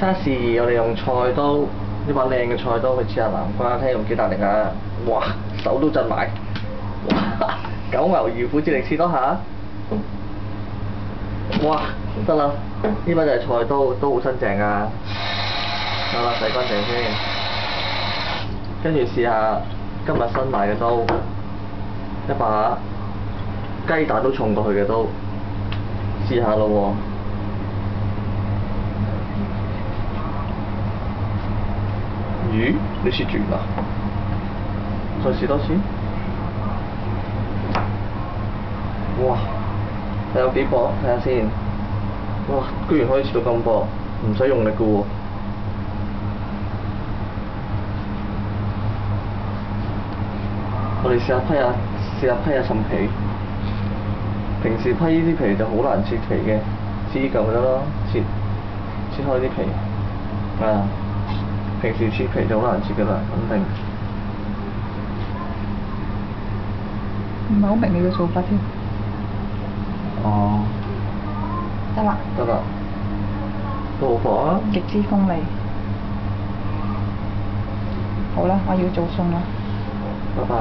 測試我哋用菜刀，呢把靚嘅菜刀去切下南瓜，睇下用幾大力啊！哇，手都震埋！哇，九牛二虎之力切多下。哇，得啦！呢把就係菜刀，都好新淨啊！好啦，洗乾淨先，跟住試下今日新買嘅刀，一把雞蛋都重過去嘅刀，試下咯喎！魚，你切住啦，再試多次。哇！睇有幾薄，睇下先。哇！居然可以切到咁薄，唔使用力嘅喎。我哋試下批下陳皮。平時批呢啲皮就好難切皮嘅，切呢嚿咪得咯，切開啲皮。啊！平時切皮就好難切㗎啦，肯定。唔係好明你嘅做法添。哦。得啦。得啦。都好薄啊！極之鋒利。好啦，我要做餸啦。拜拜。